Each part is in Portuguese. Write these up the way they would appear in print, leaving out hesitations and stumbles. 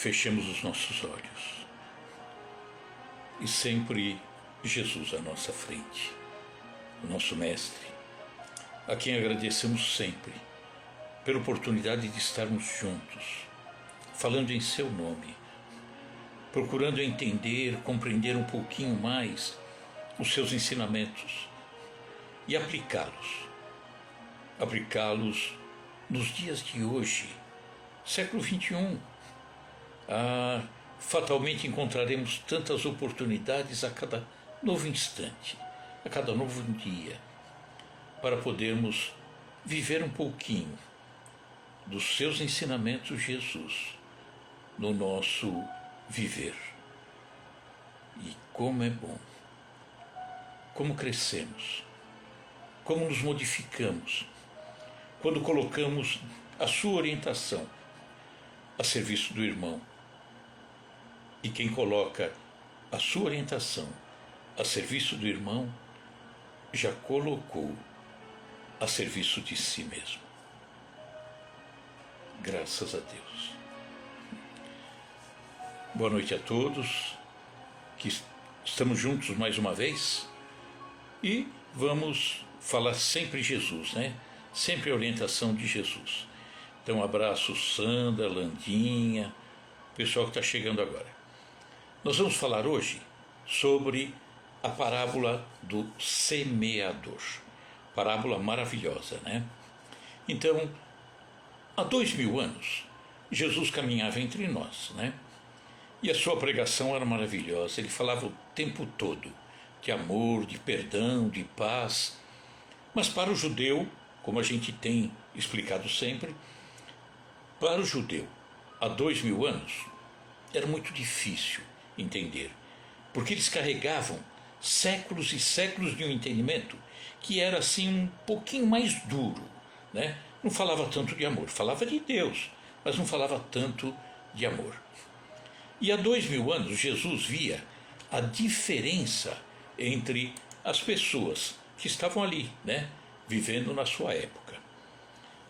fechemos os nossos olhos e sempre Jesus à nossa frente, o nosso Mestre, a quem agradecemos sempre pela oportunidade de estarmos juntos, falando em seu nome, procurando entender, compreender um pouquinho mais os seus ensinamentos e aplicá-los nos dias de hoje, século XXI. Fatalmente encontraremos tantas oportunidades a cada novo instante, a cada novo dia, para podermos viver um pouquinho dos seus ensinamentos, Jesus, no nosso viver. E como é bom, como crescemos, como nos modificamos, quando colocamos a sua orientação a serviço do irmão. E quem coloca a sua orientação a serviço do irmão, já colocou a serviço de si mesmo. Graças a Deus. Boa noite a todos, que estamos juntos mais uma vez e vamos falar sempre Jesus, né? Sempre a orientação de Jesus. Então, abraço Sandra, Landinha, pessoal que está chegando agora. Nós vamos falar hoje sobre a parábola do semeador. Parábola maravilhosa, né? Então, há 2000 anos, Jesus caminhava entre nós, né? E a sua pregação era maravilhosa. Ele falava o tempo todo de amor, de perdão, de paz. Mas para o judeu, como a gente tem explicado sempre, para o judeu, há 2000 anos, era muito difícil entender, porque eles carregavam séculos e séculos de um entendimento que era assim um pouquinho mais duro, né? Não falava tanto de amor, falava de Deus, mas não falava tanto de amor. E há 2000 anos Jesus via a diferença entre as pessoas que estavam ali, né, vivendo na sua época.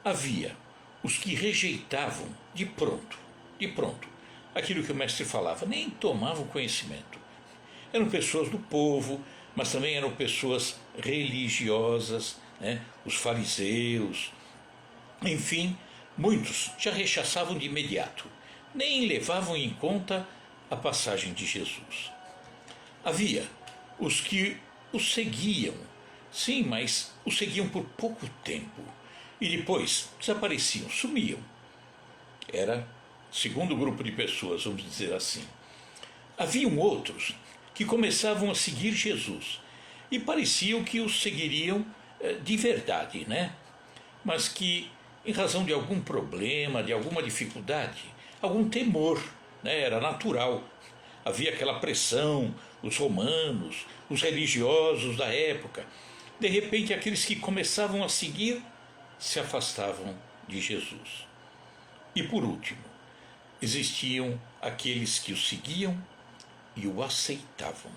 Havia os que rejeitavam de pronto, aquilo que o mestre falava, nem tomavam conhecimento. Eram pessoas do povo, mas também eram pessoas religiosas, né, os fariseus. Enfim, muitos já rechaçavam de imediato, nem levavam em conta a passagem de Jesus. Havia os que o seguiam, sim, mas o seguiam por pouco tempo e depois desapareciam, sumiam. Era segundo grupo de pessoas, vamos dizer assim. Haviam outros que começavam a seguir Jesus e pareciam que o seguiriam de verdade, né? Mas que, em razão de algum problema, de alguma dificuldade, algum temor, né? Era natural. Havia aquela pressão, os romanos, os religiosos da época. De repente, aqueles que começavam a seguir se afastavam de Jesus. E por último, existiam aqueles que o seguiam e o aceitavam.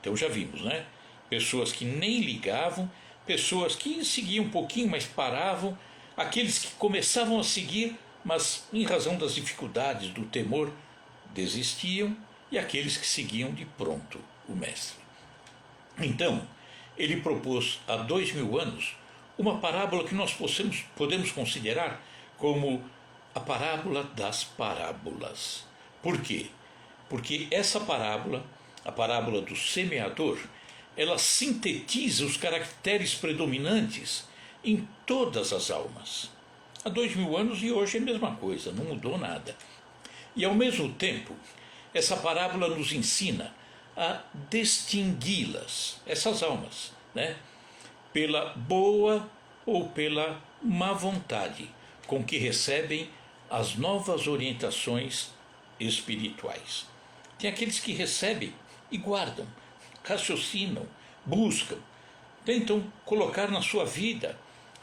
Então já vimos, né? Pessoas que nem ligavam, pessoas que seguiam um pouquinho, mas paravam, aqueles que começavam a seguir, mas em razão das dificuldades, do temor, desistiam, e aqueles que seguiam de pronto o Mestre. Então, ele propôs há 2000 anos uma parábola que nós podemos considerar como a parábola das parábolas. Por quê? Porque essa parábola, a parábola do semeador, ela sintetiza os caracteres predominantes em todas as almas. Há 2000 anos e hoje é a mesma coisa, não mudou nada. E ao mesmo tempo, essa parábola nos ensina a distingui-las, essas almas, né, pela boa ou pela má vontade com que recebem as novas orientações espirituais. Tem aqueles que recebem e guardam, raciocinam, buscam, tentam colocar na sua vida,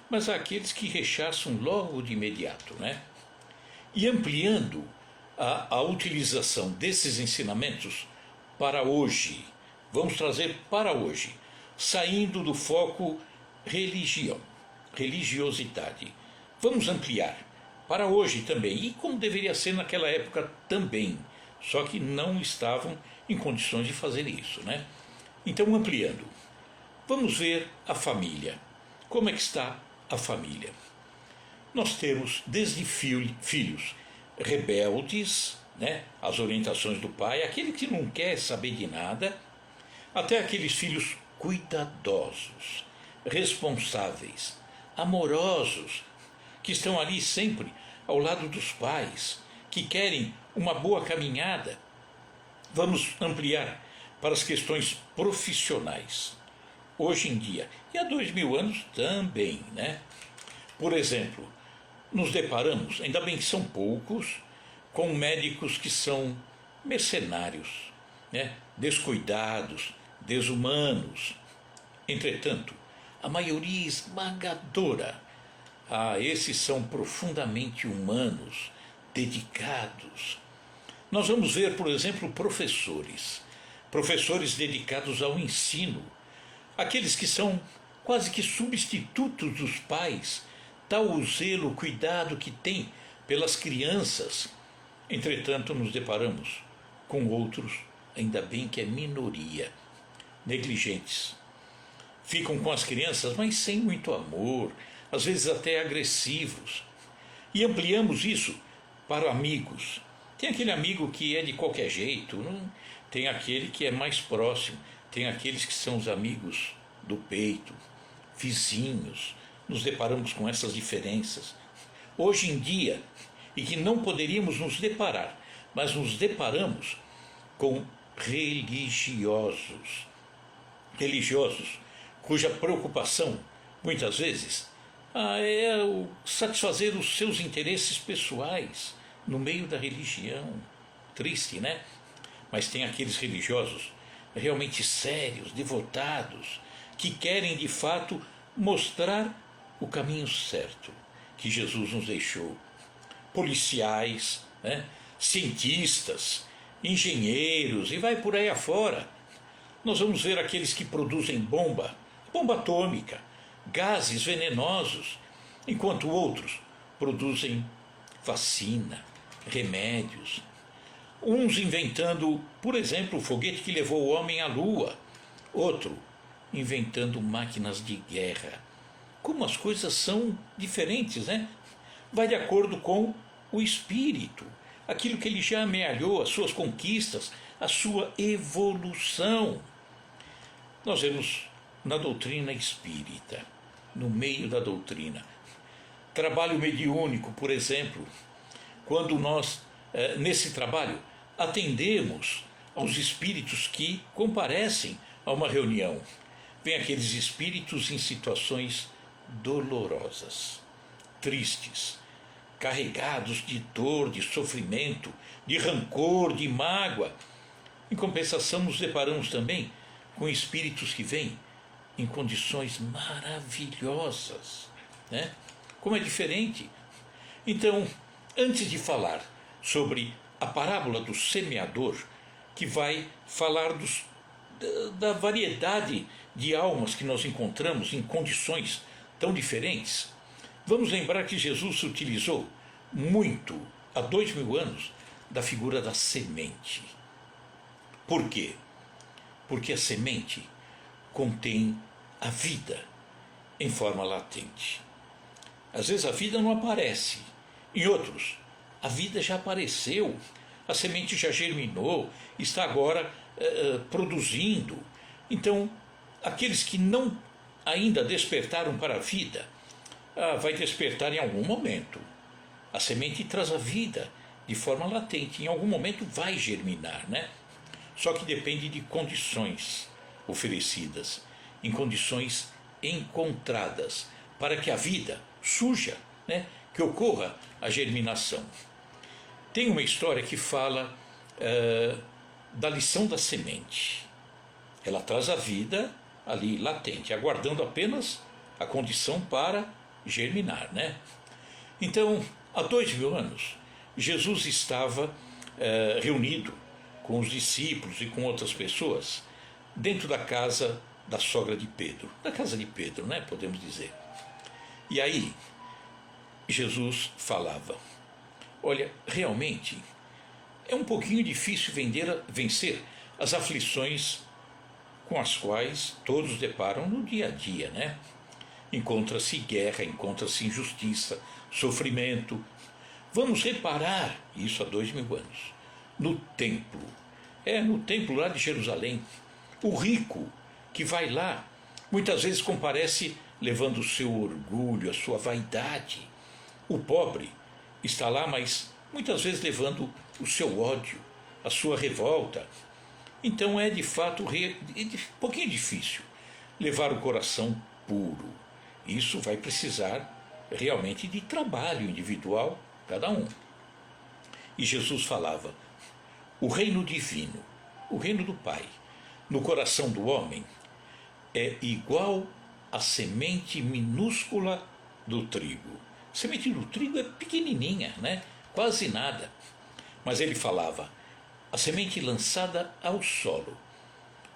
mas há aqueles que rechaçam logo de imediato, né? E ampliando a utilização desses ensinamentos para hoje, vamos trazer para hoje, saindo do foco religião, religiosidade. Vamos ampliar para hoje também, e como deveria ser naquela época também, só que não estavam em condições de fazer isso, né? Então, ampliando, vamos ver a família. Como é que está a família? Nós temos desde filhos rebeldes, né, às orientações do pai, aquele que não quer saber de nada, até aqueles filhos cuidadosos, responsáveis, amorosos, que estão ali sempre ao lado dos pais, que querem uma boa caminhada. Vamos ampliar para as questões profissionais. Hoje em dia, e há 2000 anos também, né? Por exemplo, nos deparamos, ainda bem que são poucos, com médicos que são mercenários, né? Descuidados, desumanos. Entretanto, a maioria esmagadora, esses são profundamente humanos, dedicados. Nós vamos ver, por exemplo, professores dedicados ao ensino, aqueles que são quase que substitutos dos pais, tal o zelo, o cuidado que têm pelas crianças. Entretanto, nos deparamos com outros, ainda bem que é minoria, negligentes. Ficam com as crianças, mas sem muito amor, às vezes até agressivos. E ampliamos isso para amigos. Tem aquele amigo que é de qualquer jeito, não? Tem aquele que é mais próximo, tem aqueles que são os amigos do peito, vizinhos. Nos deparamos com essas diferenças. Hoje em dia, e que não poderíamos nos deparar, mas nos deparamos com religiosos. Religiosos cuja preocupação, muitas vezes, é satisfazer os seus interesses pessoais no meio da religião. Triste, né? Mas tem aqueles religiosos realmente sérios, devotados, que querem de fato mostrar o caminho certo que Jesus nos deixou. Policiais, né? Cientistas, engenheiros e vai por aí afora. Nós vamos ver aqueles que produzem bomba atômica, gases venenosos, enquanto outros produzem vacina, remédios. Uns inventando, por exemplo, o foguete que levou o homem à Lua, outro inventando máquinas de guerra. Como as coisas são diferentes, né? Vai de acordo com o espírito, aquilo que ele já amealhou, as suas conquistas, a sua evolução. Nós vemos na doutrina espírita, no meio da doutrina, trabalho mediúnico, por exemplo, quando nós, nesse trabalho, atendemos aos espíritos que comparecem a uma reunião. Vem aqueles espíritos em situações dolorosas, tristes, carregados de dor, de sofrimento, de rancor, de mágoa. Em compensação, nos deparamos também com espíritos que vêm em condições maravilhosas, né? Como é diferente. Então, antes de falar sobre a parábola do semeador, que vai falar da variedade de almas que nós encontramos em condições tão diferentes, vamos lembrar que Jesus se utilizou muito, há 2000 anos, da figura da semente. Por quê? Porque a semente contém a vida em forma latente. Às vezes a vida não aparece, em outros, a vida já apareceu, a semente já germinou, está agora produzindo. Então, aqueles que não ainda despertaram para a vida, vai despertar em algum momento. A semente traz a vida de forma latente, em algum momento vai germinar, né? Só que depende de condições oferecidas, em condições encontradas, para que a vida surja, né? Que ocorra a germinação. Tem uma história que fala da lição da semente. Ela traz a vida ali latente, aguardando apenas a condição para germinar, né? Então, há 2000 anos, Jesus estava reunido com os discípulos e com outras pessoas dentro da casa da sogra de Pedro, da casa de Pedro, né? Podemos dizer. E aí, Jesus falava: olha, realmente é um pouquinho difícil vencer as aflições com as quais todos deparam no dia a dia, né? Encontra-se guerra, encontra-se injustiça, sofrimento. Vamos reparar isso há 2000 anos. No templo, no templo lá de Jerusalém, o rico que vai lá, muitas vezes comparece levando o seu orgulho, a sua vaidade. O pobre está lá, mas muitas vezes levando o seu ódio, a sua revolta. Então é de fato um pouquinho difícil levar o coração puro. Isso vai precisar realmente de trabalho individual, cada um. E Jesus falava: o reino divino, o reino do Pai, no coração do homem, é igual à semente minúscula do trigo. A semente do trigo é pequenininha, né? Quase nada. Mas ele falava: a semente lançada ao solo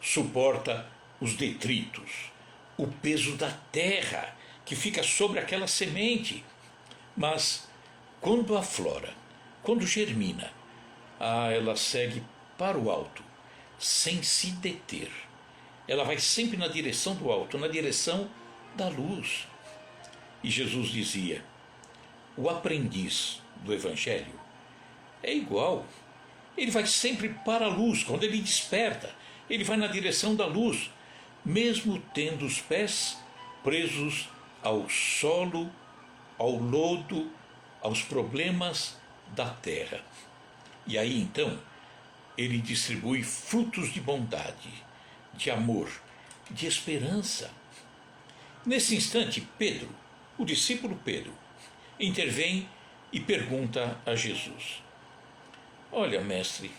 suporta os detritos, o peso da terra que fica sobre aquela semente. Mas quando aflora, quando germina, ela segue para o alto, sem se deter. Ela vai sempre na direção do alto, na direção da luz. E Jesus dizia: o aprendiz do Evangelho é igual. Ele vai sempre para a luz. Quando ele desperta, ele vai na direção da luz, mesmo tendo os pés presos ao solo, ao lodo, aos problemas da terra. E aí então ele distribui frutos de bondade, de amor, de esperança. Nesse instante, Pedro, o discípulo Pedro, intervém e pergunta a Jesus: olha, mestre,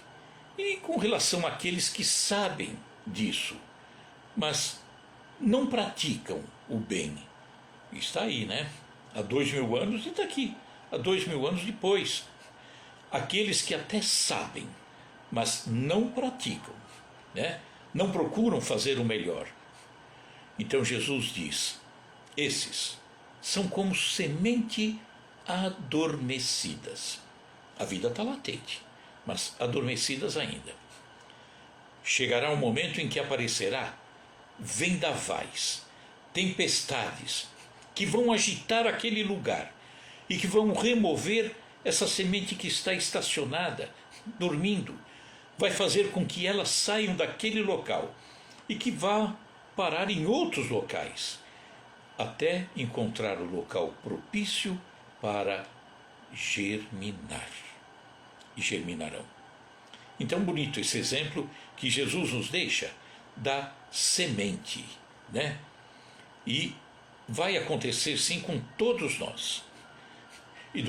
e com relação àqueles que sabem disso, mas não praticam o bem? Está aí, né? Há 2000 anos e está aqui, há 2000 anos depois. Aqueles que até sabem, mas não praticam, né? Não procuram fazer o melhor. Então Jesus diz: esses são como semente adormecidas. A vida está latente, mas adormecidas ainda. Chegará um momento em que aparecerá vendavais, tempestades, que vão agitar aquele lugar e que vão remover essa semente que está estacionada, dormindo. Vai fazer com que elas saiam daquele local e que vá parar em outros locais, até encontrar o local propício para germinar. E germinarão. Então, bonito esse exemplo que Jesus nos deixa da semente, né? E vai acontecer sim com todos nós. E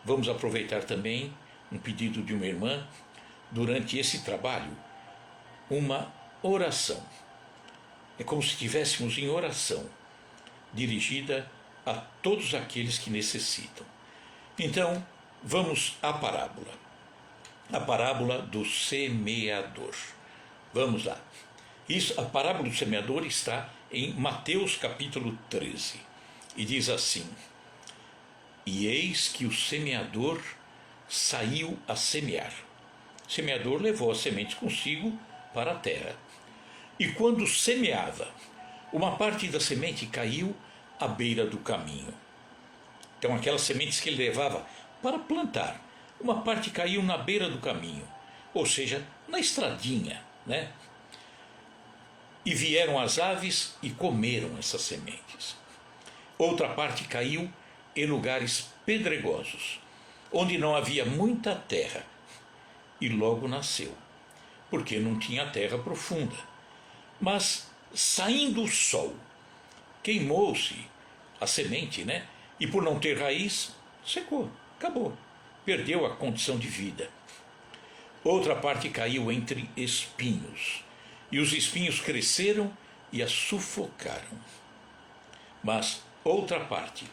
vamos aproveitar também um pedido de uma irmã, durante esse trabalho, uma oração. É como se estivéssemos em oração, dirigida a todos aqueles que necessitam. Então, vamos à parábola. A parábola do semeador. Vamos lá. A parábola do semeador está em Mateus capítulo 13. E diz assim: e eis que o semeador saiu a semear. O semeador levou a semente consigo para a terra. E quando semeava, uma parte da semente caiu à beira do caminho. Então, aquelas sementes que ele levava para plantar, uma parte caiu na beira do caminho, ou seja, na estradinha, né? E vieram as aves e comeram essas sementes. Outra parte caiu em lugares pedregosos, onde não havia muita terra, e logo nasceu, porque não tinha terra profunda. Mas, saindo o sol, queimou-se a semente, né? E por não ter raiz, secou, acabou, perdeu a condição de vida. Outra parte caiu entre espinhos, e os espinhos cresceram e a sufocaram. Mas outra parte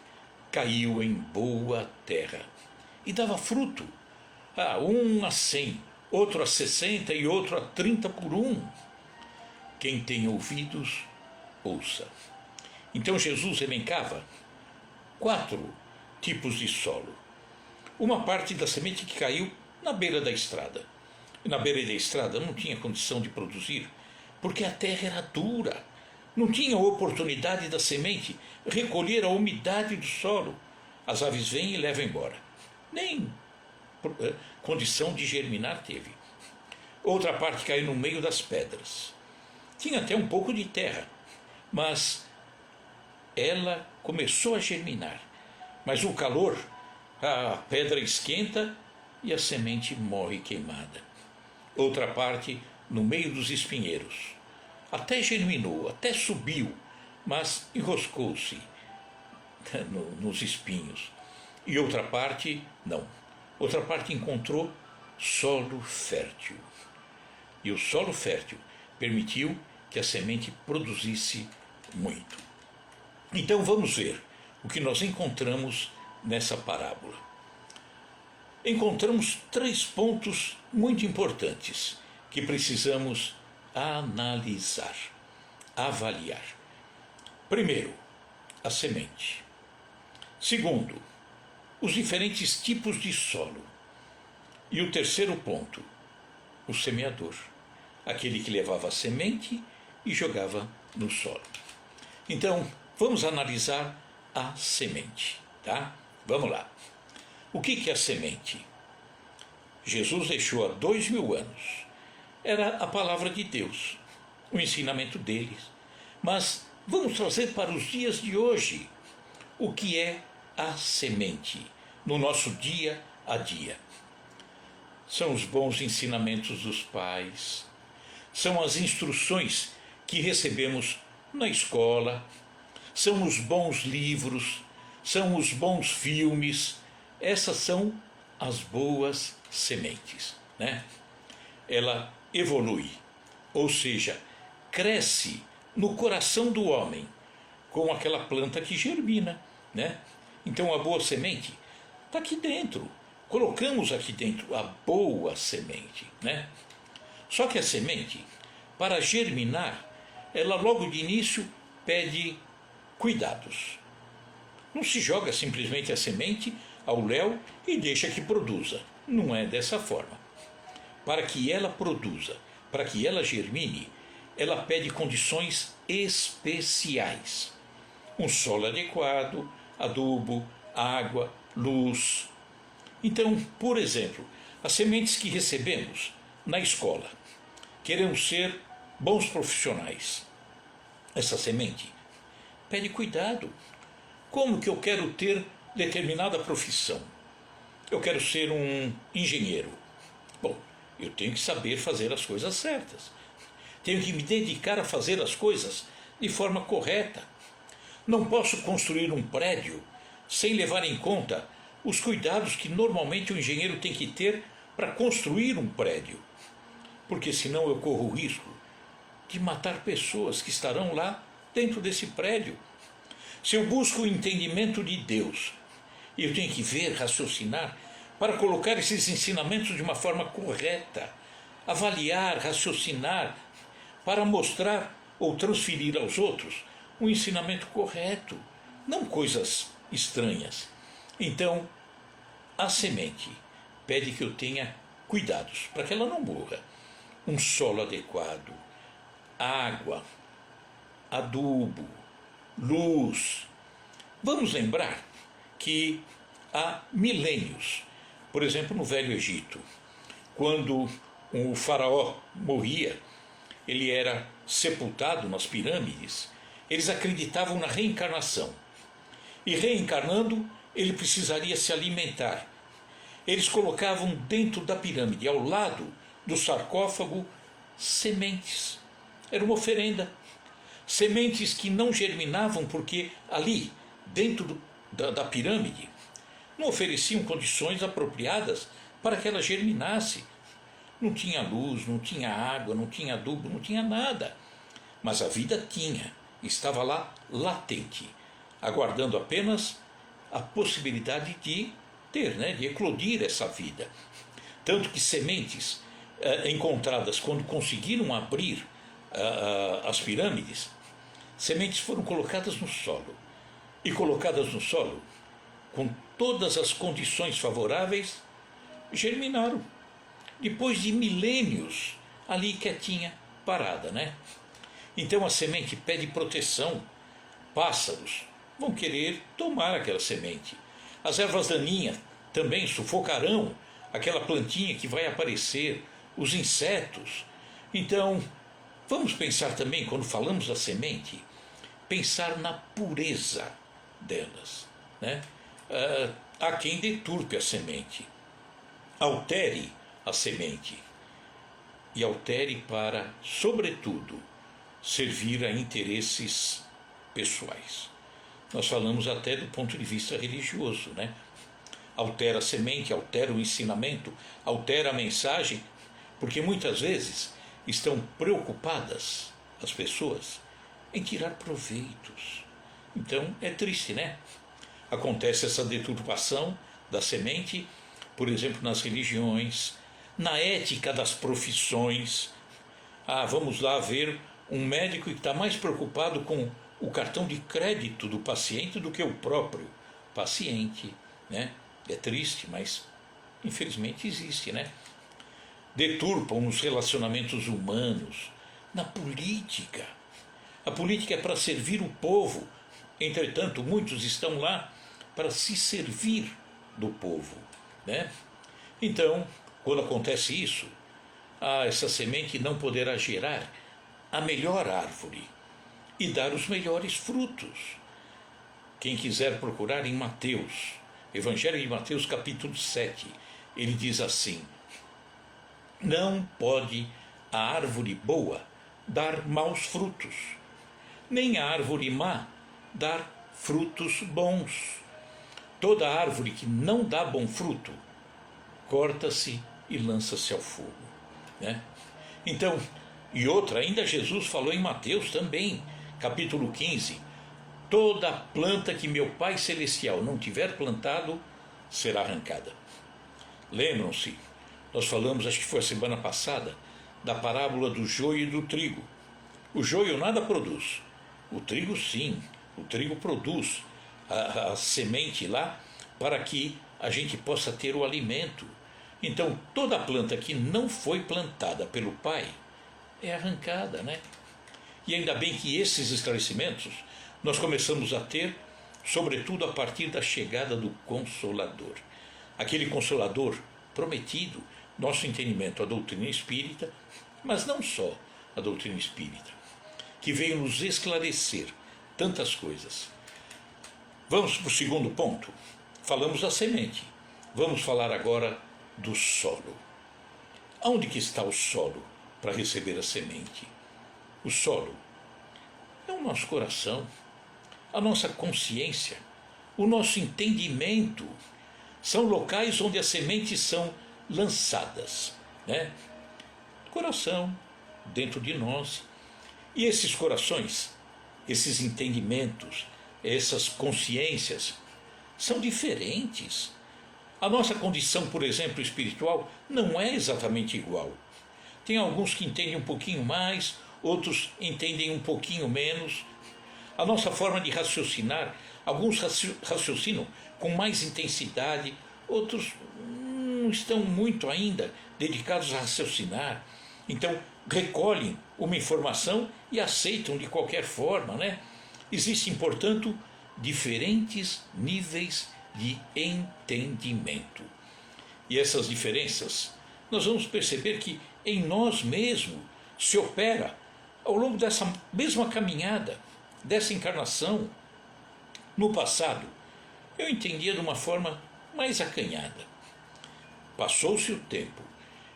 caiu em boa terra e dava fruto, um a 100, outro a 60 e outro a 30 por um. Quem tem ouvidos, ouça. Então Jesus elencava 4 tipos de solo. Uma parte da semente que caiu na beira da estrada. E na beira da estrada não tinha condição de produzir, porque a terra era dura. Não tinha oportunidade da semente recolher a umidade do solo. As aves vêm e levam embora. Nem condição de germinar teve. Outra parte caiu no meio das pedras. Tinha até um pouco de terra, mas ela começou a germinar. Mas o calor, a pedra esquenta e a semente morre queimada. Outra parte no meio dos espinheiros. Até germinou, até subiu, mas enroscou-se nos espinhos. E outra parte, não. Outra parte encontrou solo fértil. E o solo fértil permitiu que a semente produzisse muito. Então vamos ver o que nós encontramos nessa parábola. Encontramos 3 pontos muito importantes que precisamos analisar, avaliar. Primeiro, a semente. Segundo, os diferentes tipos de solo. E o terceiro ponto, o semeador, aquele que levava a semente e jogava no solo. Então, vamos analisar a semente, tá? Vamos lá. O que é a semente? Jesus deixou há 2000 anos. Era a palavra de Deus, o ensinamento deles. Mas vamos trazer para os dias de hoje o que é a semente no nosso dia a dia. São os bons ensinamentos dos pais, são as instruções que recebemos na escola, são os bons livros, são os bons filmes. Essas são as boas sementes, né? Ela evolui, ou seja, cresce no coração do homem, como aquela planta que germina, né? Então a boa semente está aqui dentro. Colocamos aqui dentro a boa semente, né? Só que a semente, para germinar, ela logo de início pede cuidados. Não se joga simplesmente a semente ao léu e deixa que produza. Não é dessa forma. Para que ela produza, para que ela germine, ela pede condições especiais. Um solo adequado, adubo, água, luz. Então, por exemplo, as sementes que recebemos na escola, queremos ser bons profissionais. Essa semente pede cuidado. Como que eu quero ter determinada profissão? Eu quero ser um engenheiro. Bom, eu tenho que saber fazer as coisas certas. Tenho que me dedicar a fazer as coisas de forma correta. Não posso construir um prédio sem levar em conta os cuidados que normalmente o engenheiro tem que ter para construir um prédio. Porque senão eu corro o risco de matar pessoas que estarão lá dentro desse prédio. Se eu busco o entendimento de Deus, eu tenho que ver, raciocinar, para colocar esses ensinamentos de uma forma correta, avaliar, raciocinar, para mostrar ou transferir aos outros um ensinamento correto, não coisas estranhas. Então, a semente pede que eu tenha cuidados para que ela não morra. Um solo adequado, água, adubo, luz. Vamos lembrar que há milênios, por exemplo, no Velho Egito, quando o faraó morria, ele era sepultado nas pirâmides, eles acreditavam na reencarnação. E reencarnando, ele precisaria se alimentar. Eles colocavam dentro da pirâmide, ao lado do sarcófago, sementes. Era uma oferenda. Sementes que não germinavam porque ali, dentro da pirâmide, não ofereciam condições apropriadas para que ela germinasse. Não tinha luz, não tinha água, não tinha adubo, não tinha nada. Mas a vida tinha, estava lá latente, aguardando apenas a possibilidade de ter, de eclodir essa vida. Tanto que sementes encontradas quando conseguiram abrir as pirâmides, sementes foram colocadas no solo. E colocadas no solo com todas as condições favoráveis, germinaram. Depois de milênios, ali quietinha, parada, né? Então a semente pede proteção. Pássaros vão querer tomar aquela semente. As ervas daninhas também sufocarão aquela plantinha que vai aparecer, os insetos. Então, vamos pensar também, quando falamos da semente, pensar na pureza delas, né? Há quem deturpe a semente, altere a semente, e altere para, sobretudo, servir a interesses pessoais. Nós falamos até do ponto de vista religioso, né? Altera a semente, altera o ensinamento, altera a mensagem, porque muitas vezes estão preocupadas as pessoas em tirar proveitos. Então é triste, né? Acontece essa deturpação da semente, por exemplo, nas religiões, na ética das profissões. Vamos lá ver um médico que está mais preocupado com o cartão de crédito do paciente do que o próprio paciente, né? É triste, mas infelizmente existe, né? Deturpam nos relacionamentos humanos, na política. A política é para servir o povo, entretanto, muitos estão lá para se servir do povo, né? Então, quando acontece isso, essa semente não poderá gerar a melhor árvore e dar os melhores frutos. Quem quiser procurar em Mateus, Evangelho de Mateus capítulo 7, ele diz assim: não pode a árvore boa dar maus frutos, nem a árvore má dar frutos bons. Toda árvore que não dá bom fruto, corta-se e lança-se ao fogo, né? Então, e outra, ainda Jesus falou em Mateus também, capítulo 15, toda planta que meu Pai Celestial não tiver plantado, será arrancada. Lembram-se, nós falamos, acho que foi a semana passada, da parábola do joio e do trigo. O joio nada produz, o trigo sim, o trigo produz a semente lá para que a gente possa ter o alimento. Então, toda planta que não foi plantada pelo Pai é arrancada, né? E ainda bem que esses esclarecimentos nós começamos a ter, sobretudo a partir da chegada do Consolador. Aquele Consolador prometido, nosso entendimento, a doutrina espírita, mas não só a doutrina espírita, que veio nos esclarecer tantas coisas. Vamos para o segundo ponto. Falamos da semente. Vamos falar agora do solo. Onde que está o solo para receber a semente? O solo é o nosso coração, a nossa consciência, o nosso entendimento. São locais onde as sementes são lançadas, né? Coração, dentro de nós. E esses corações, esses entendimentos, essas consciências são diferentes. A nossa condição, por exemplo, espiritual não é exatamente igual. Tem alguns que entendem um pouquinho mais, outros entendem um pouquinho menos. A nossa forma de raciocinar, alguns raciocinam com mais intensidade, outros não estão muito ainda dedicados a raciocinar. Então, recolhem uma informação e aceitam de qualquer forma, né? Existem, portanto, diferentes níveis de entendimento. E essas diferenças, nós vamos perceber que em nós mesmos se opera ao longo dessa mesma caminhada, dessa encarnação. No passado, eu entendia de uma forma mais acanhada. Passou-se o tempo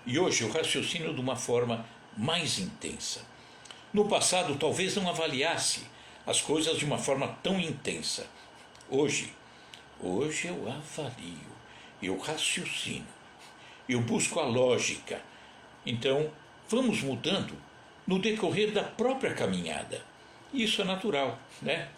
e hoje eu raciocino de uma forma mais intensa. No passado, talvez não avaliasse as coisas de uma forma tão intensa. Hoje eu avalio, eu raciocino, eu busco a lógica. Então, vamos mudando no decorrer da própria caminhada. Isso é natural, né?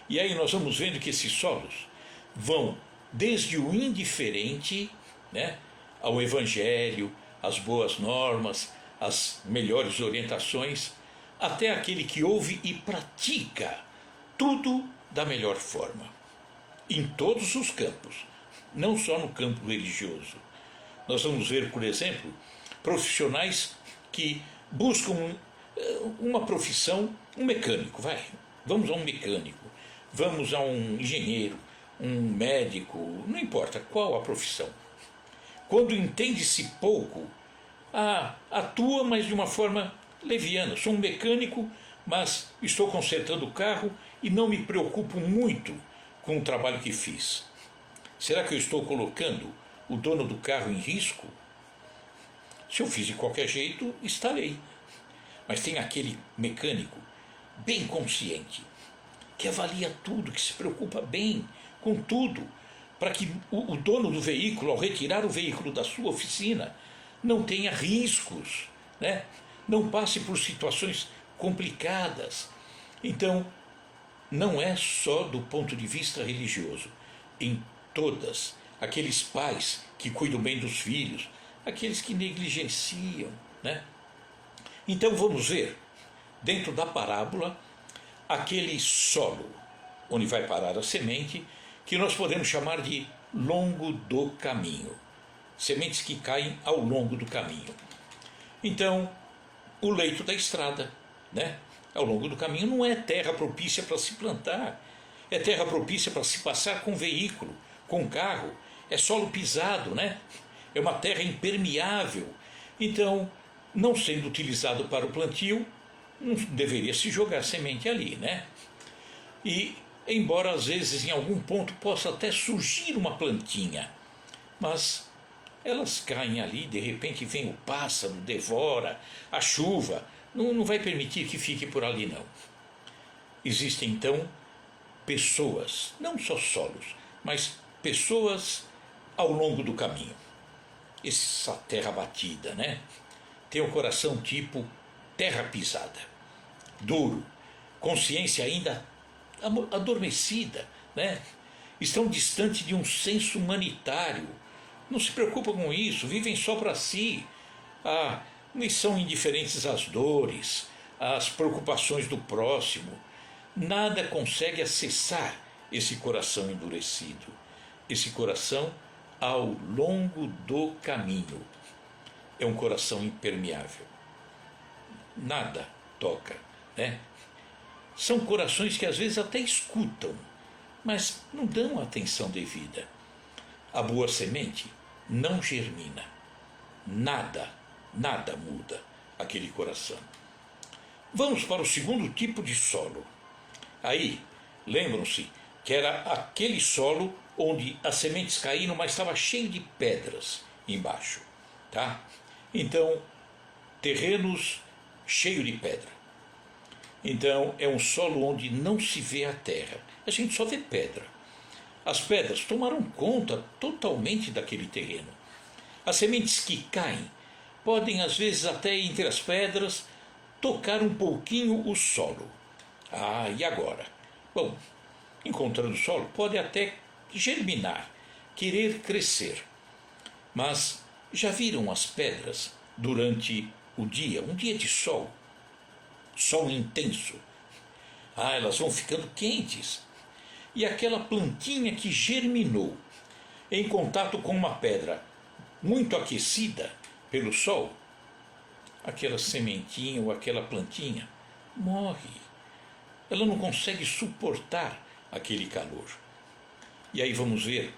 E aí nós vamos vendo que esses solos vão desde o indiferente, né, ao evangelho, às boas normas, às melhores orientações, até aquele que ouve e pratica tudo da melhor forma. Em todos os campos, não só no campo religioso. Nós vamos ver, por exemplo, profissionais que buscam uma profissão, um mecânico, vamos a um mecânico, vamos a um engenheiro, um médico, não importa qual a profissão. Quando entende-se pouco, atua, mas de uma forma leviana. Sou um mecânico, mas estou consertando o carro e não me preocupo muito com o trabalho que fiz. Será que eu estou colocando o dono do carro em risco? Se eu fiz de qualquer jeito, estarei. Mas tem aquele mecânico bem consciente, que avalia tudo, que se preocupa bem com tudo, para que o dono do veículo, ao retirar o veículo da sua oficina, não tenha riscos, né? Não passe por situações complicadas. Então, não é só do ponto de vista religioso. Em todas, aqueles pais que cuidam bem dos filhos, aqueles que negligenciam, né? Então vamos ver, dentro da parábola, aquele solo onde vai parar a semente, que nós podemos chamar de longo do caminho. Sementes que caem ao longo do caminho. Então, o leito da estrada, né? Ao longo do caminho não é terra propícia para se plantar, é terra propícia para se passar com veículo, com carro, é solo pisado, né? É uma terra impermeável. Então, não sendo utilizado para o plantio, não deveria se jogar semente ali, né? E, embora às vezes em algum ponto possa até surgir uma plantinha, mas elas caem ali, de repente vem o pássaro, devora, a chuva, não vai permitir que fique por ali não. Existem então pessoas, não só solos, mas pessoas ao longo do caminho. Essa terra batida, né? Tem o coração tipo terra pisada, duro, consciência ainda adormecida, né? Estão distantes de um senso humanitário, não se preocupam com isso, vivem só para si, e são indiferentes às dores, às preocupações do próximo. Nada consegue acessar esse coração endurecido, esse coração ao longo do caminho. É um coração impermeável, nada toca, né? São corações que às vezes até escutam, mas não dão a atenção devida. A boa semente não germina, nada muda aquele coração. Vamos para o segundo tipo de solo. Aí, lembram-se que era aquele solo onde as sementes caíram, mas estava cheio de pedras embaixo, tá? Então, terrenos cheios de pedra. Então, é um solo onde não se vê a terra, a gente só vê pedra. As pedras tomaram conta totalmente daquele terreno. As sementes que caem podem, às vezes, até entre as pedras, tocar um pouquinho o solo. E agora? Bom, encontrando solo, pode até germinar, querer crescer. Mas já viram as pedras durante o dia, um dia de sol intenso? Elas vão ficando quentes. E aquela plantinha que germinou em contato com uma pedra muito aquecida pelo sol, aquela sementinha ou aquela plantinha morre. Ela não consegue suportar aquele calor. E aí vamos ver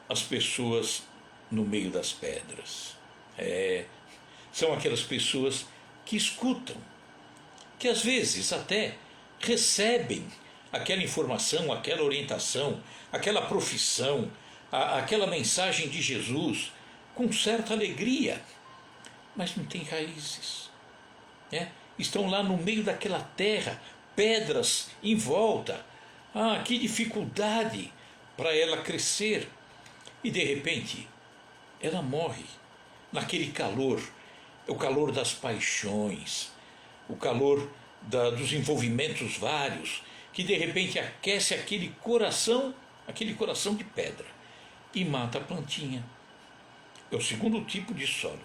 as pessoas no meio das pedras. São aquelas pessoas que escutam, que às vezes até recebem aquela informação, aquela orientação, aquela profissão, aquela mensagem de Jesus com certa alegria, mas não tem raízes, né? Estão lá no meio daquela terra, pedras em volta. Que dificuldade para ela crescer. E de repente ela morre naquele calor, o calor das paixões, o calor dos envolvimentos vários, que de repente aquece aquele coração de pedra e mata a plantinha. É o segundo tipo de solo.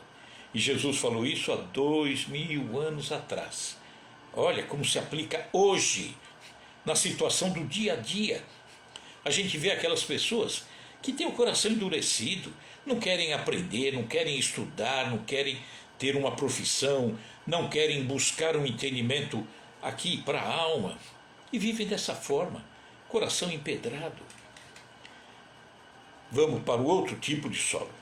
E Jesus falou isso há 2000 anos atrás. Olha como se aplica hoje, na situação do dia a dia. A gente vê aquelas pessoas que têm o coração endurecido, não querem aprender, não querem estudar, não querem ter uma profissão, não querem buscar um entendimento aqui para a alma, e vivem dessa forma, coração empedrado. Vamos para o outro tipo de solo.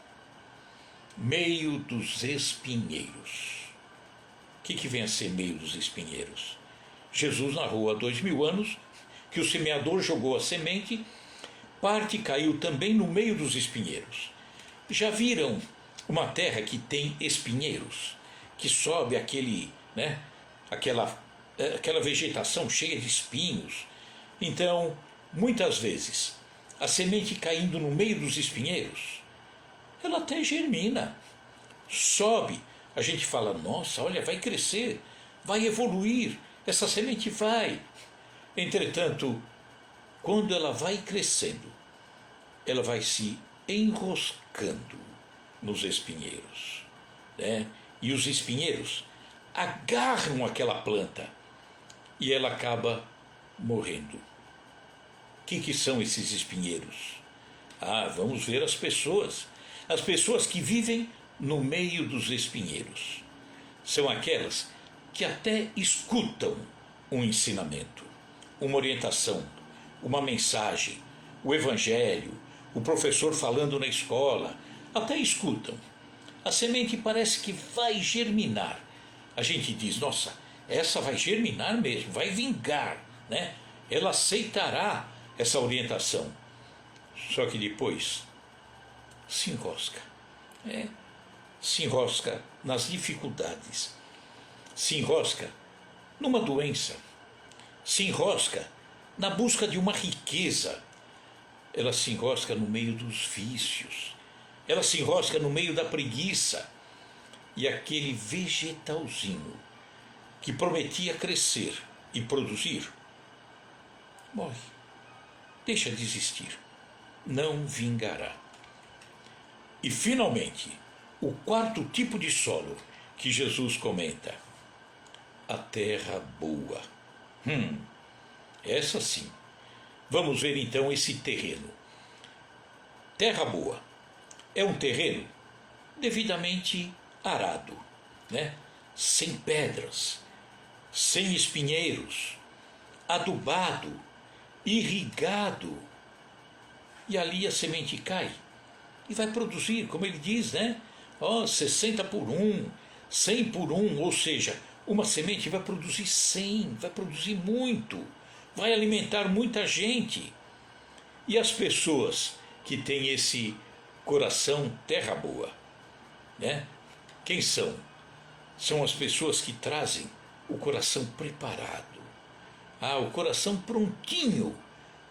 Meio dos espinheiros. O que vem a ser meio dos espinheiros? Jesus narrou há 2000 anos que o semeador jogou a semente, parte caiu também no meio dos espinheiros. Já viram uma terra que tem espinheiros, que sobe aquela vegetação cheia de espinhos? Então, muitas vezes, a semente caindo no meio dos espinheiros, ela até germina, sobe. A gente fala, nossa, olha, vai crescer, vai evoluir, essa semente vai. Entretanto, quando ela vai crescendo, ela vai se enroscando nos espinheiros, né? E os espinheiros agarram aquela planta e ela acaba morrendo. O que são esses espinheiros? Vamos ver as pessoas. As pessoas que vivem no meio dos espinheiros são aquelas que até escutam um ensinamento, uma orientação, uma mensagem, o evangelho, o professor falando na escola, até escutam. A semente parece que vai germinar. A gente diz, nossa, essa vai germinar mesmo, vai vingar, né? Ela aceitará essa orientação. Só que depois se enrosca. Se enrosca nas dificuldades, se enrosca numa doença, se enrosca na busca de uma riqueza, ela se enrosca no meio dos vícios, ela se enrosca no meio da preguiça, e aquele vegetalzinho que prometia crescer e produzir, morre, deixa de existir, não vingará. E finalmente, o quarto tipo de solo que Jesus comenta, a terra boa. Essa sim. Vamos ver então esse terreno. Terra boa é um terreno devidamente arado, né? Sem pedras, sem espinheiros, adubado, irrigado. E ali a semente cai e vai produzir, como ele diz, né? 60 por 1, 100 por 1, ou seja, uma semente vai produzir 100, vai produzir muito, vai alimentar muita gente. E as pessoas que têm esse coração terra boa, né? Quem são? São as pessoas que trazem o coração preparado, o coração prontinho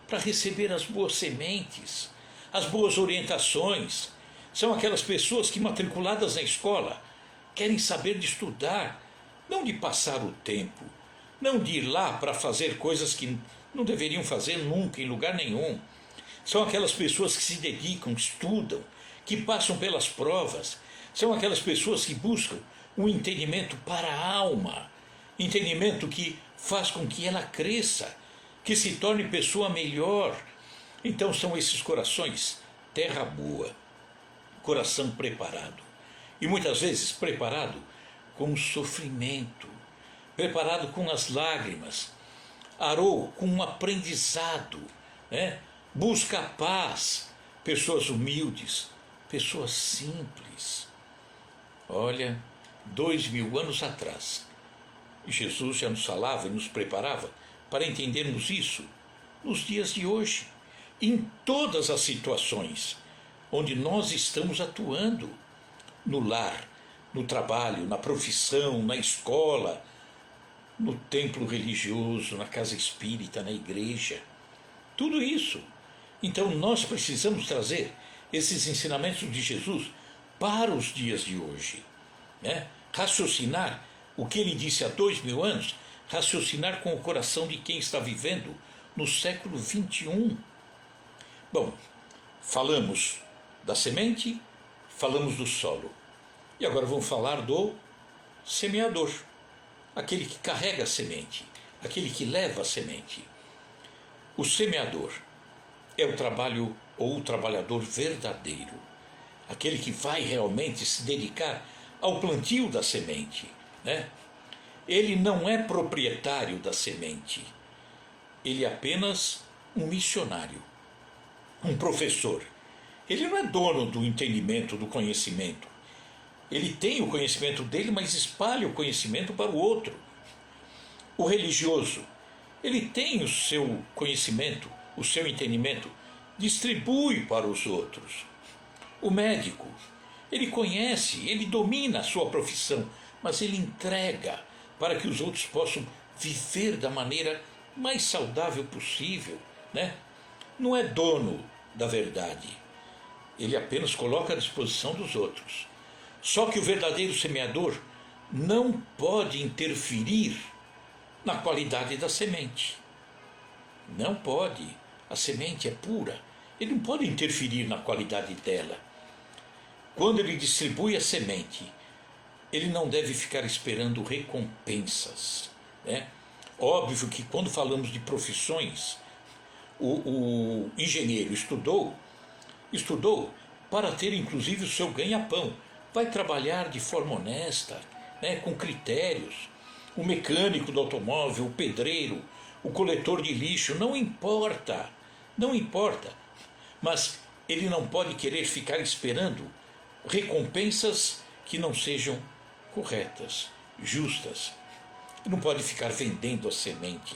para receber as boas sementes, as boas orientações. São aquelas pessoas que, matriculadas na escola, querem saber de estudar, não de passar o tempo, não de ir lá para fazer coisas que não deveriam fazer nunca, em lugar nenhum. São aquelas pessoas que se dedicam, estudam, que passam pelas provas. São aquelas pessoas que buscam um entendimento para a alma, entendimento que faz com que ela cresça, que se torne pessoa melhor. Então são esses corações terra boa, coração preparado. E muitas vezes preparado com o sofrimento, preparado com as lágrimas, arou com um aprendizado, né? Busca a paz, pessoas humildes, pessoas simples. Olha, 2000 anos atrás, Jesus já nos falava e nos preparava para entendermos isso nos dias de hoje, em todas as situações onde nós estamos atuando, no lar, no trabalho, na profissão, na escola, no templo religioso, na casa espírita, na igreja, tudo isso. Então nós precisamos trazer esses ensinamentos de Jesus para os dias de hoje, né? Raciocinar o que ele disse há 2000 anos, raciocinar com o coração de quem está vivendo no século 21. Bom, falamos da semente, falamos do solo, e agora vamos falar do semeador, aquele que carrega a semente, aquele que leva a semente. O semeador é o trabalho ou o trabalhador verdadeiro, aquele que vai realmente se dedicar ao plantio da semente, né? Ele não é proprietário da semente, ele é apenas um missionário, um professor. Ele não é dono do entendimento, do conhecimento. Ele tem o conhecimento dele, mas espalha o conhecimento para o outro. O religioso, ele tem o seu conhecimento, o seu entendimento, distribui para os outros. O médico, ele conhece, ele domina a sua profissão, mas ele entrega para que os outros possam viver da maneira mais saudável possível, né? Não é dono da verdade, ele apenas coloca à disposição dos outros. Só que o verdadeiro semeador não pode interferir na qualidade da semente. Não pode. A semente é pura. Ele não pode interferir na qualidade dela. Quando ele distribui a semente, ele não deve ficar esperando recompensas, né? Óbvio que quando falamos de profissões, o engenheiro estudou para ter inclusive o seu ganha-pão. Vai trabalhar de forma honesta, né, com critérios. O mecânico do automóvel, o pedreiro, o coletor de lixo, não importa, mas ele não pode querer ficar esperando recompensas que não sejam corretas, justas. Ele não pode ficar vendendo a semente,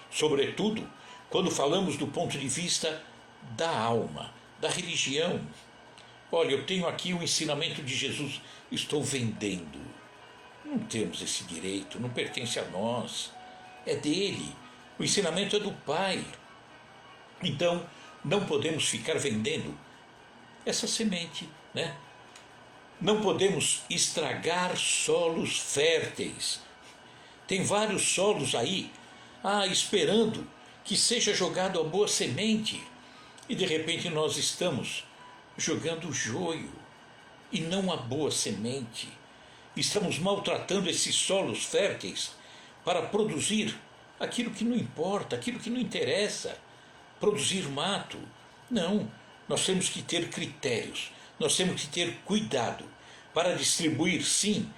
sobretudo quando falamos do ponto de vista da alma, da religião. Olha, eu tenho aqui o ensinamento de Jesus, estou vendendo. Não temos esse direito, não pertence a nós, é dele, o ensinamento é do Pai. Então, não podemos ficar vendendo essa semente, né? Não podemos estragar solos férteis. Tem vários solos aí, esperando que seja jogado a boa semente, e de repente nós estamos jogando o joio e não a boa semente. Estamos maltratando esses solos férteis para produzir aquilo que não importa, aquilo que não interessa, produzir mato. Não, nós temos que ter critérios, nós temos que ter cuidado para distribuir, sim,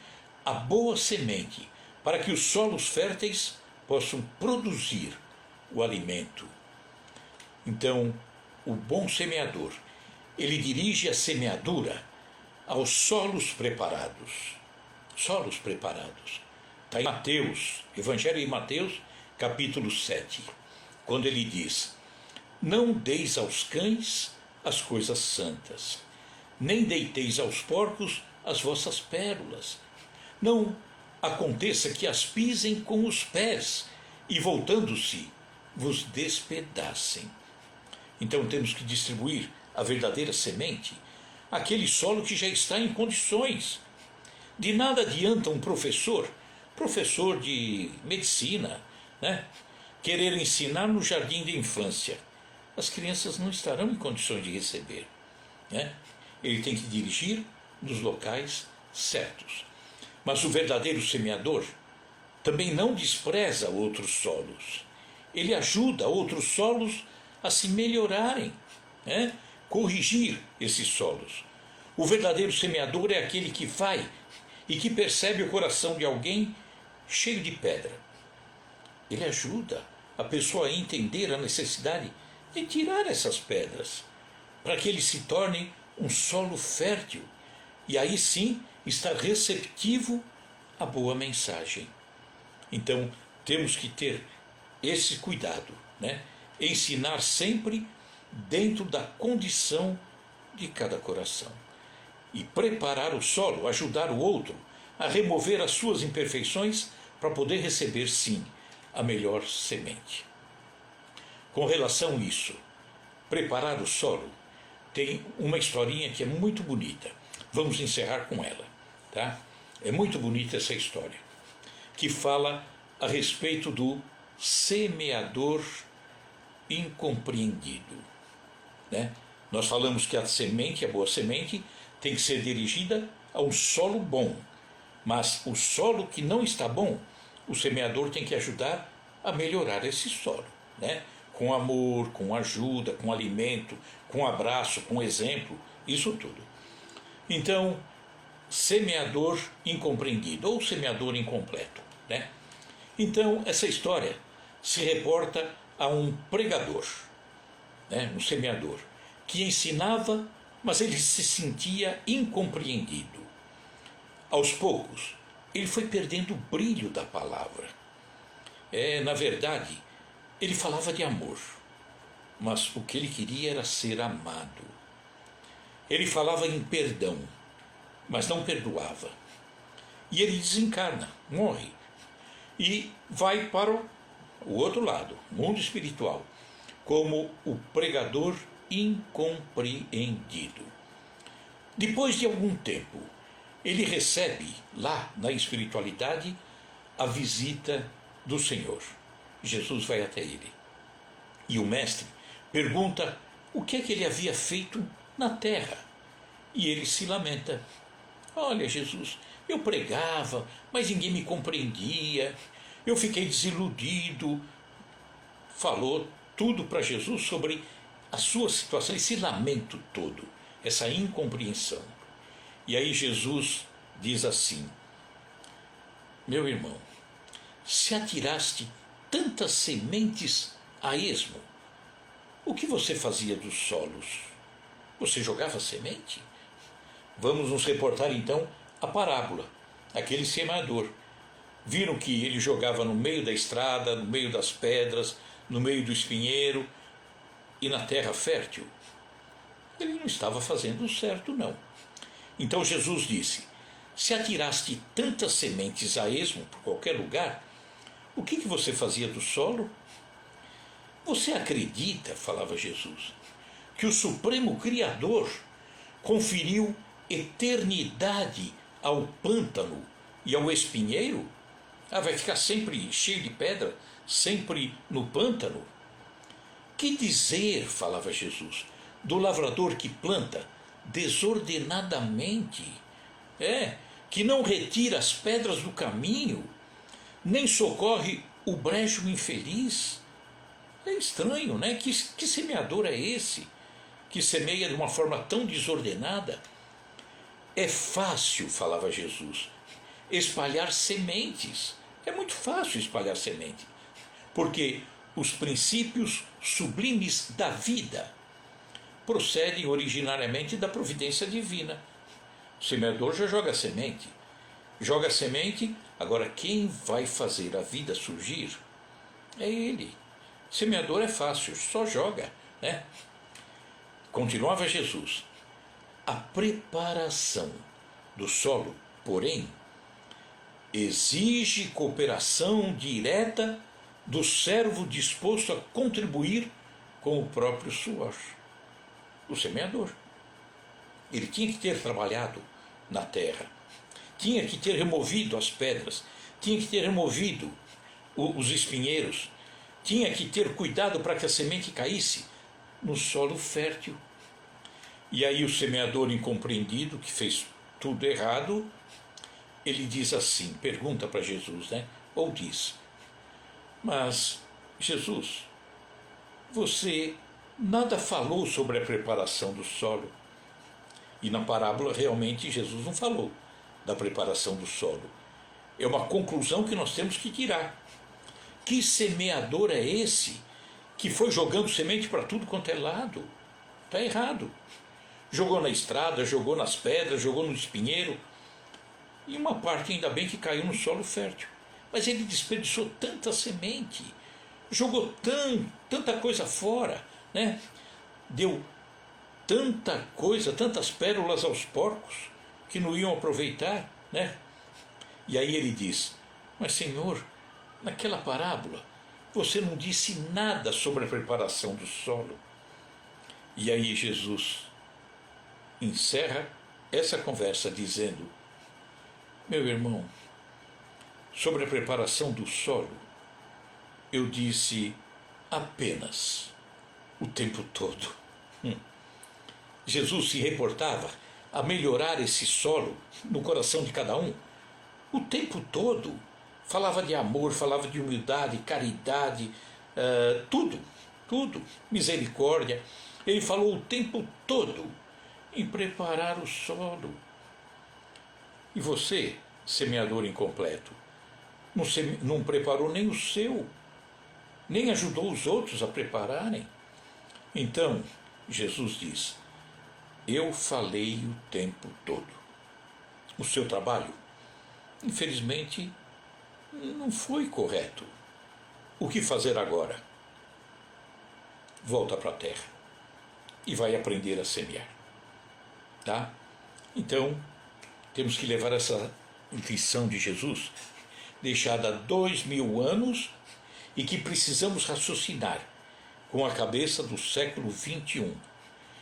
a boa semente, para que os solos férteis possam produzir o alimento. Então, o bom semeador, ele dirige a semeadura aos solos preparados. Solos preparados. Está em Mateus, Evangelho de Mateus, capítulo 7, quando ele diz: não deis aos cães as coisas santas, nem deiteis aos porcos as vossas pérolas. Não aconteça que as pisem com os pés e, voltando-se, vos despedacem. Então temos que distribuir a verdadeira semente àquele solo que já está em condições. De nada adianta um professor de medicina, né, querer ensinar no jardim de infância. As crianças não estarão em condições de receber, né? Ele tem que dirigir nos locais certos. Mas o verdadeiro semeador também não despreza outros solos. Ele ajuda outros solos a se melhorarem, né? Corrigir esses solos. O verdadeiro semeador é aquele que vai e que percebe o coração de alguém cheio de pedra. Ele ajuda a pessoa a entender a necessidade de tirar essas pedras, para que ele se torne um solo fértil, e aí sim está receptivo à boa mensagem. Então temos que ter esse cuidado, né? Ensinar sempre dentro da condição de cada coração. E preparar o solo, ajudar o outro a remover as suas imperfeições para poder receber, sim, a melhor semente. Com relação a isso, preparar o solo, tem uma historinha que é muito bonita. Vamos encerrar com ela, tá? É muito bonita essa história, que fala a respeito do semeador incompreendido, né? Nós falamos que a semente, a boa semente, tem que ser dirigida a um solo bom, mas o solo que não está bom, o semeador tem que ajudar a melhorar esse solo, né? com amor, com ajuda, com alimento, com abraço, com exemplo, isso tudo. Então, semeador incompreendido ou semeador incompleto, né? Então, essa história se reporta a um pregador, né, um semeador, que ensinava, mas ele se sentia incompreendido. Aos poucos, ele foi perdendo o brilho da palavra. Na verdade, ele falava de amor, mas o que ele queria era ser amado. Ele falava em perdão, mas não perdoava. E ele desencarna, morre, e vai para o outro lado, mundo espiritual, como o pregador incompreendido. Depois de algum tempo, ele recebe lá na espiritualidade a visita do Senhor. Jesus vai até ele. E o mestre pergunta o que é que ele havia feito na terra. E ele se lamenta. Olha, Jesus, eu pregava, mas ninguém me compreendia. Eu fiquei desiludido. Falou tudo para Jesus sobre a sua situação, esse lamento todo, essa incompreensão. E aí Jesus diz assim: meu irmão, se atiraste tantas sementes a esmo, o que você fazia dos solos? Você jogava semente? Vamos nos reportar então a parábola, aquele semeador. Viram que ele jogava no meio da estrada, no meio das pedras, no meio do espinheiro e na terra fértil? Ele não estava fazendo certo, não. Então Jesus disse: se atiraste tantas sementes a esmo por qualquer lugar, o que você fazia do solo? Você acredita, falava Jesus, que o Supremo Criador conferiu eternidade ao pântano e ao espinheiro? Vai ficar sempre cheio de pedra, sempre no pântano? Que dizer, falava Jesus, do lavrador que planta desordenadamente, que não retira as pedras do caminho, nem socorre o brejo infeliz? É estranho, né? Que semeador é esse que semeia de uma forma tão desordenada? É fácil, falava Jesus, espalhar sementes. É muito fácil espalhar semente, porque os princípios sublimes da vida procedem originariamente da providência divina. O semeador já joga semente. Joga semente, agora quem vai fazer a vida surgir é ele. Semeador é fácil, só joga, né? Continuava Jesus. A preparação do solo, porém, exige cooperação direta do servo disposto a contribuir com o próprio suor. O semeador. Ele tinha que ter trabalhado na terra, tinha que ter removido as pedras, tinha que ter removido os espinheiros, tinha que ter cuidado para que a semente caísse no solo fértil. E aí o semeador incompreendido, que fez tudo errado, ele diz assim, pergunta para Jesus, né? Ou diz: mas, Jesus, você nada falou sobre a preparação do solo. E na parábola realmente Jesus não falou da preparação do solo. É uma conclusão que nós temos que tirar. Que semeador é esse que foi jogando semente para tudo quanto é lado? Está errado. Jogou na estrada, jogou nas pedras, jogou no espinheiro. E uma parte ainda bem que caiu no solo fértil. Mas ele desperdiçou tanta semente, jogou tanta coisa fora, né? Deu tanta coisa, tantas pérolas aos porcos que não iam aproveitar, né? E aí ele diz: mas Senhor, naquela parábola você não disse nada sobre a preparação do solo. E aí Jesus encerra essa conversa dizendo: meu irmão, sobre a preparação do solo, eu disse apenas o tempo todo. Jesus se reportava a melhorar esse solo no coração de cada um o tempo todo. Falava de amor, falava de humildade, caridade, tudo. tudo, misericórdia. Ele falou o tempo todo em preparar o solo. E você, semeador incompleto, não preparou nem o seu, nem ajudou os outros a prepararem. Então, Jesus diz: eu falei o tempo todo. O seu trabalho, infelizmente, não foi correto. O que fazer agora? Volta para a terra e vai aprender a semear. Tá? Então, temos que levar essa lição de Jesus, deixada há 2000 anos, e que precisamos raciocinar com a cabeça do século XXI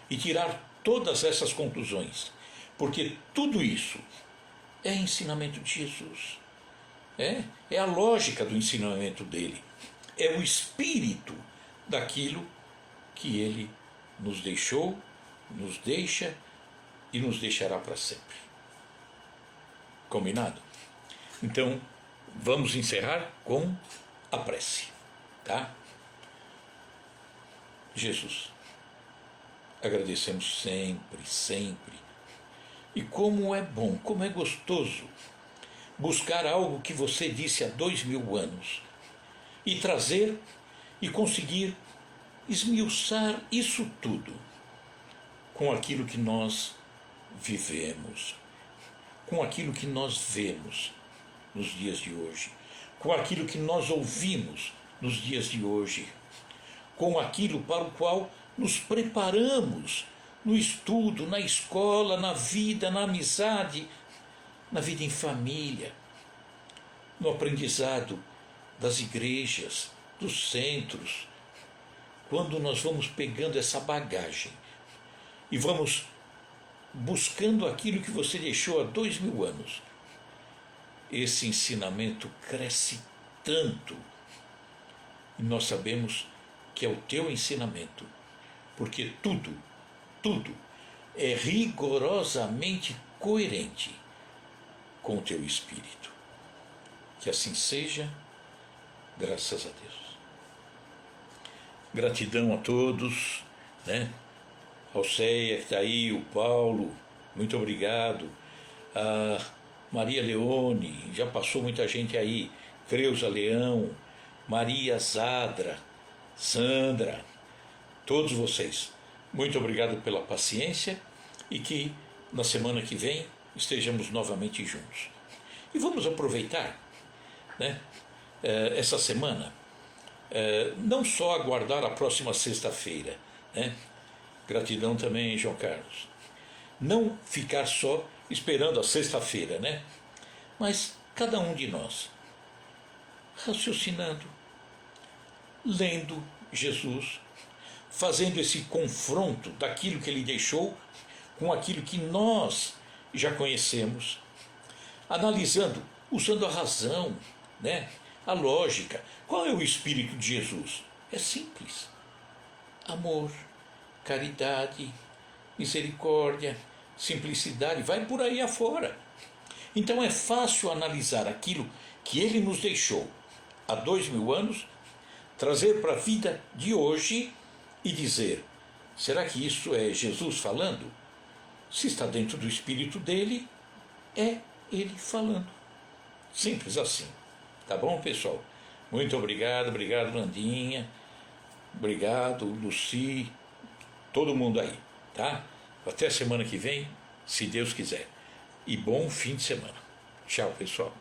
e tirar todas essas conclusões, porque tudo isso é ensinamento de Jesus. É a lógica do ensinamento dele. É o espírito daquilo que ele nos deixou, nos deixa e nos deixará para sempre. Combinado? Então, vamos encerrar com a prece, tá? Jesus, agradecemos sempre, sempre. E como é bom, como é gostoso buscar algo que você disse há 2000 anos e trazer e conseguir esmiuçar isso tudo com aquilo que nós vivemos, com aquilo que nós vemos nos dias de hoje, com aquilo que nós ouvimos nos dias de hoje, com aquilo para o qual nos preparamos no estudo, na escola, na vida, na amizade, na vida em família, no aprendizado das igrejas, dos centros. Quando nós vamos pegando essa bagagem e vamos buscando aquilo que você deixou há 2000 anos, esse ensinamento cresce tanto. E nós sabemos que é o teu ensinamento, porque tudo é rigorosamente coerente com o teu espírito. Que assim seja, graças a Deus. Gratidão a todos, né? Ao Ceia que está aí, o Paulo, muito obrigado. A Maria Leone, já passou muita gente aí, Creuza Leão, Maria Zadra, Sandra, todos vocês, muito obrigado pela paciência e que na semana que vem estejamos novamente juntos. E vamos aproveitar, né, essa semana, não só aguardar a próxima sexta-feira, né? Gratidão também, João Carlos. Não ficar só esperando a sexta-feira, né? Mas cada um de nós raciocinando, lendo Jesus, fazendo esse confronto daquilo que ele deixou com aquilo que nós já conhecemos, analisando, usando a razão, né? A lógica. Qual é o espírito de Jesus? É simples: amor, caridade, misericórdia, simplicidade, vai por aí afora. Então é fácil analisar aquilo que ele nos deixou há 2000 anos, trazer para a vida de hoje e dizer: será que isso é Jesus falando? Se está dentro do espírito dele, é ele falando. Simples assim. Tá bom, pessoal? Muito obrigado, obrigado, Landinha, obrigado, Luci, todo mundo aí, tá? Até semana que vem, se Deus quiser. E bom fim de semana. Tchau, pessoal.